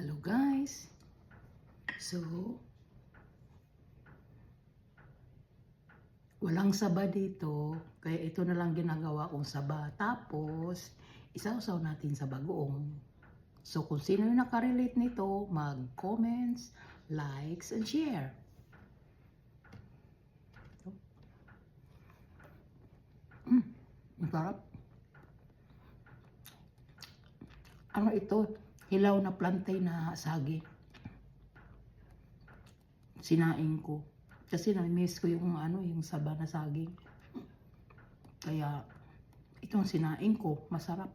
Hello guys. So, walang saba dito, kaya ito na lang ginagawa kong saba. Tapos, isawsaw natin sa bagoong. So, kung sino yung nakarelate nito, mag-comments, likes, and share. Ang sarap. Ano ito? Hilaw na plantain na saging. Sinaing ko. Kasi na-miss ko yung yung saba na saging. Kaya itong sinaing ko, masarap.